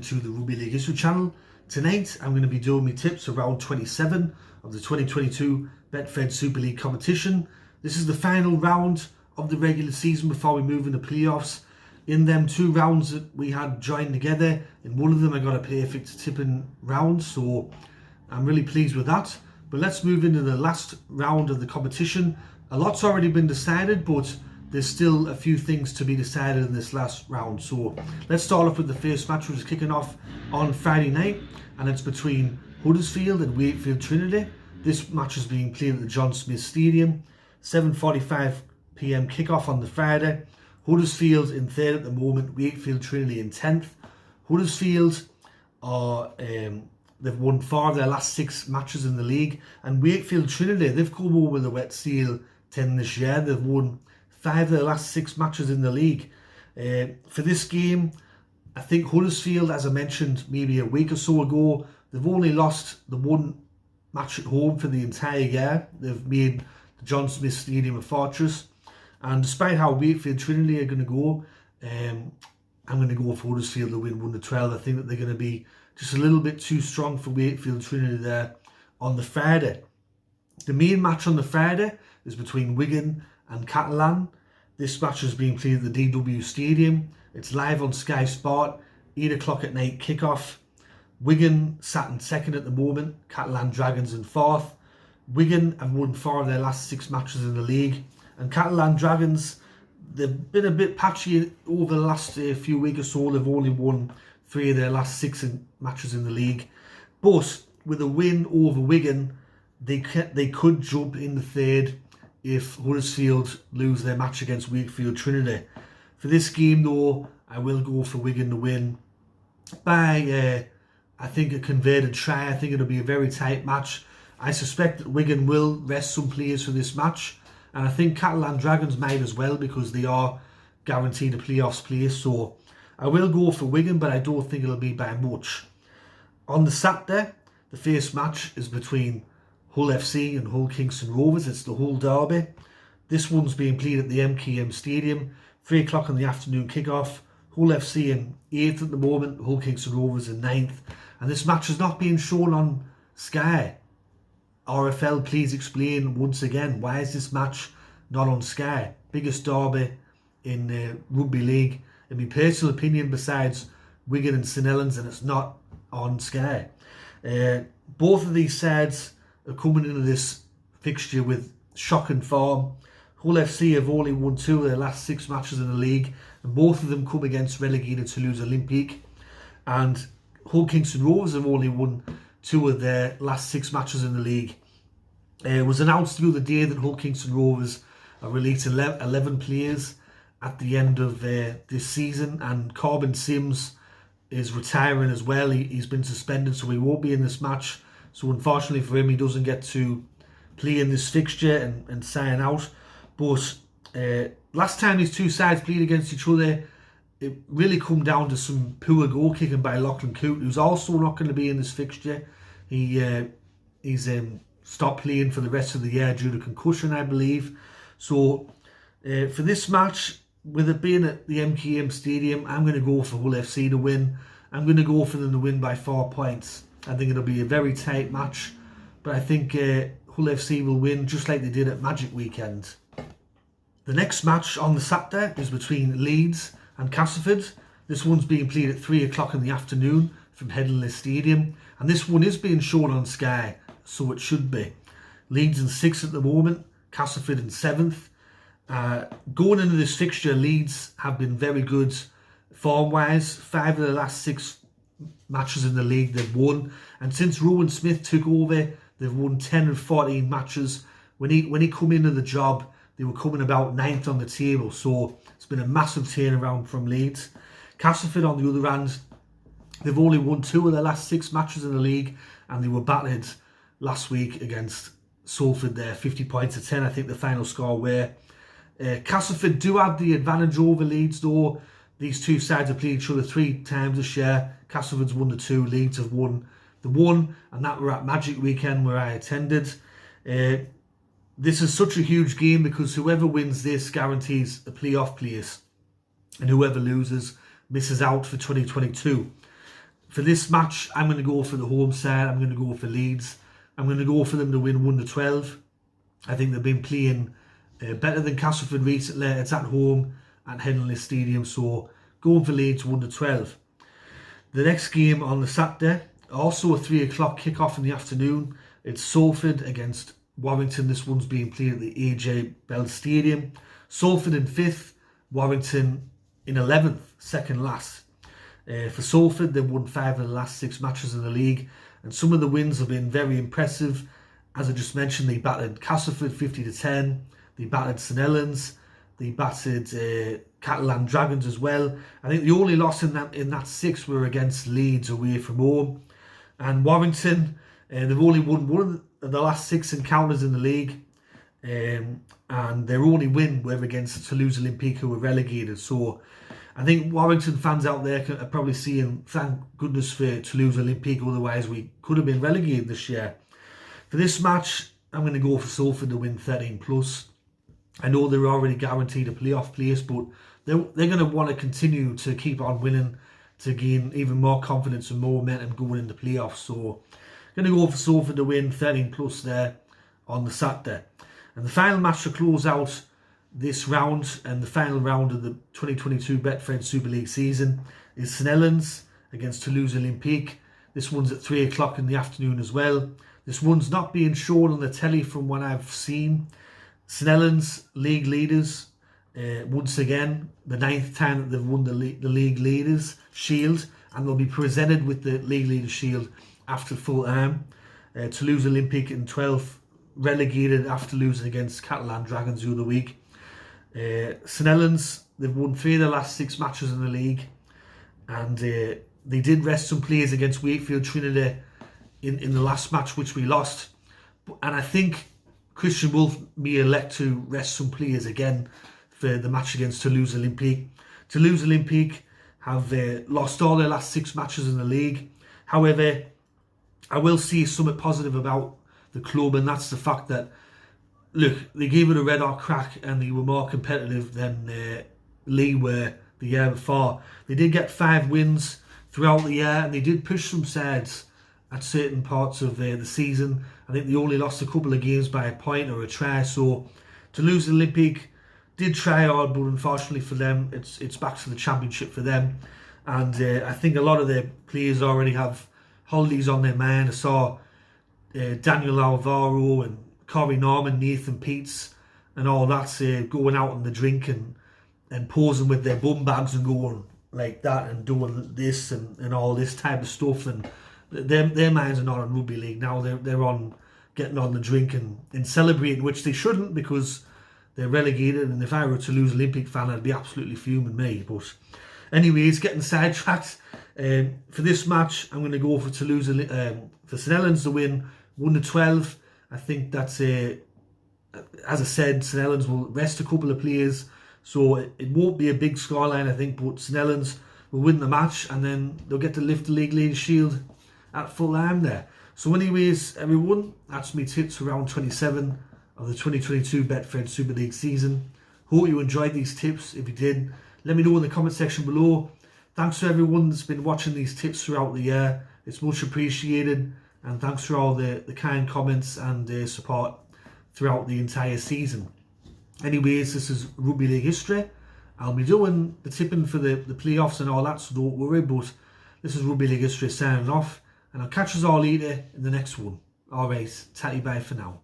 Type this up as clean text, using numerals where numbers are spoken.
to the Rugby League History channel. Tonight I'm going to be doing my tips for round 27 of the 2022 Betfred Super League competition. This is the final round of the regular season before we move into playoffs. In them two rounds that we had joined together, in one of them I got a perfect tipping round, so I'm really pleased with that. But let's move into the last round of the competition. A lot's already been decided, but there's still a few things to be decided in this last round. So let's start off with the first match, which is kicking off on Friday night, and it's between Huddersfield and Wakefield Trinity. This match is being played at the John Smith Stadium. 7:45 PM kickoff on the Friday. Huddersfield in third at the moment, Wakefield Trinity in 10th. Huddersfield are they've won 4 of their last 6 matches in the league, and Wakefield Trinity, they've come over the wet seal 10 this year. They've won 5 of their last 6 matches in the league. For this game, I think Huddersfield, as I mentioned maybe a week or so ago, they've only lost the one match at home for the entire year. They've made the John Smith Stadium a fortress. And despite how Wakefield Trinity are going to go, I'm going to go for Huddersfield to win 1-12. I think that they're going to be just a little bit too strong for Wakefield Trinity there on the Friday. The main match on the Friday is between Wigan and Catalan. This match is being played at the DW Stadium. It's live on Sky Sport, 8 o'clock at night kickoff. Wigan sat in second at the moment, Catalan Dragons in 4th. Wigan have won 4 of their last 6 matches in the league, and Catalan Dragons, they've been a bit patchy over the last few weeks or so. They've only won 3 of their last 6 matches in the league, but with a win over Wigan, they could jump in the third if Huddersfield lose their match against Wakefield Trinity. For this game though, I will go for Wigan to win by I think a converted try. I think it'll be a very tight match. I suspect that Wigan will rest some players for this match, and I think Catalan Dragons might as well, because they are guaranteed a playoffs place. So I will go for Wigan, but I don't think it'll be by much. On the Saturday, the first match is between Hull FC and Hull Kingston Rovers. It's the Hull Derby. This one's being played at the MKM Stadium, 3 o'clock in the afternoon kickoff. Hull FC in 8th at the moment, Hull Kingston Rovers in 9th. And this match is not being shown on Sky. RFL, please explain once again, why is this match not on Sky? Biggest derby in Rugby League, in my personal opinion, besides Wigan and St Helens, and it's not on Sky. Both of these sides are coming into this fixture with shocking form. Hull FC have only won 2 of their last 6 matches in the league, and both of them come against relegated Toulouse Olympique. And Hull Kingston Rovers have only won 2 of their last 6 matches in the league. It was announced the other day that Hull Kingston Rovers are releasing 11 players at the end of this season, and Corbin Sims is retiring as well. He's been suspended, so he won't be in this match. So unfortunately for him, he doesn't get to play in this fixture and sign out. But last time these two sides played against each other, it really come down to some poor goal kicking by Lachlan Coote, who's also not going to be in this fixture. He's stopped playing for the rest of the year due to concussion, I believe. So for this match, with it being at the MKM Stadium, I'm going to go for Hull FC to win. I'm going to go for them to win by 4 points. I think it'll be a very tight match, but I think Hull FC will win just like they did at Magic Weekend. The next match on the Saturday is between Leeds and Castleford. This one's being played at 3 o'clock in the afternoon from Headingley Stadium, and this one is being shown on Sky, so it should be. Leeds in 6th at the moment, Castleford in 7th. Going into this fixture, Leeds have been very good form-wise. 5 of the last 6 matches in the league they've won, and since Rowan Smith took over, they've won 10 of 14 matches. When he come into the job, they were coming about 9th on the table, so it's been a massive turnaround from Leeds. Castleford, on the other hand, they've only won 2 of their last 6 matches in the league, and they were battered last week against Salford there, 50 points to 10, I think the final score were. Castleford do have the advantage over Leeds though. These two sides have played each other 3 times this year. Castleford's won the 2, Leeds have won the 1, and that were at Magic Weekend where I attended. This is such a huge game because whoever wins this guarantees a playoff place, and whoever loses misses out for 2022. For this match, I'm going to go for the home side. I'm going to go for Leeds. I'm going to go for them to win 1-12. I think they've been playing better than Castleford recently. It's at home at Henley Stadium, so going for Leeds 1-12. The next game on the Saturday, also a 3 o'clock kick-off in the afternoon. It's Salford against Warrington. This one's being played at the AJ Bell Stadium. Salford in 5th, Warrington in 11th, second last. For Salford, they've won 5 of the last 6 matches in the league, and some of the wins have been very impressive. As I just mentioned, they battered Castleford 50-10, they battered St Helens, they battered Catalan Dragons as well. I think the only loss in that 6 were against Leeds away from home. And Warrington, they've only won 1 of the last 6 encounters in the league, and their only win were against Toulouse Olympique, who were relegated. So I think Warrington fans out there are probably seeing, thank goodness for Toulouse Olympique, otherwise we could have been relegated this year. For this match, I'm going to go for Salford to win 13+. I know they're already guaranteed a playoff place, but they're going to want to continue to keep on winning to gain even more confidence and more momentum going into playoffs. So I'm going to go for Salford to win 13+ there on the Saturday. And the final match to close out this round and the final round of the 2022 Betfred Super League season is St Helens against Toulouse Olympique. This one's at 3 o'clock in the afternoon as well. This one's not being shown on the telly from what I've seen. St Helens, league leaders, once again, the 9th time that they've won the league leaders shield, and they'll be presented with the league leaders shield after full time. Toulouse Olympique in 12th, relegated after losing against Catalan Dragons the other week. St Helens, they've won 3 of the last 6 matches in the league, and they did rest some players against Wakefield Trinity in the last match, which we lost. And I think Christian Wolf may elect to rest some players again for the match against Toulouse Olympique. Toulouse Olympique have lost all their last 6 matches in the league. However, I will see something positive about the club, and that's the fact that, look, they gave it a red hot crack and they were more competitive than Lee were the year before. They did get 5 wins throughout the year, and they did push some sides at certain parts of the season. I think they only lost a couple of games by a point or a try. So Toulouse Olympique did try hard, but unfortunately for them, it's back to the championship for them. And I think a lot of their players already have holidays on their mind. I saw Daniel Alvaro and Corey Norman, Nathan Peets and all that going out on the drink and posing with their bum bags and going like that and doing this and all this type of stuff. And their minds are not on rugby league now. They're on getting on the drink and celebrating, which they shouldn't, because they're relegated. And if I were a Toulouse Olympic fan, I'd be absolutely fuming me. But anyways, getting sidetracked. For this match, I'm going to go for Toulouse for St Helens to win 1-12. I think that's as I said, St Helens will rest a couple of players, so it won't be a big scoreline, I think. But St Helens will win the match, and then they'll get to lift the league leaders shield at full time there. So anyways, everyone, that's me tips for round 27 of the 2022 Betfred Super League season. Hope you enjoyed these tips. If you did, let me know in the comment section below. Thanks to everyone that's been watching these tips throughout the year. It's much appreciated, and thanks for all the kind comments and support throughout the entire season. Anyways, this is Rugby League history. I'll be doing the tipping for the playoffs and all that, so don't worry, but this is Rugby League history signing off, and I'll catch us all later in the next one. Alright, tatty bye for now.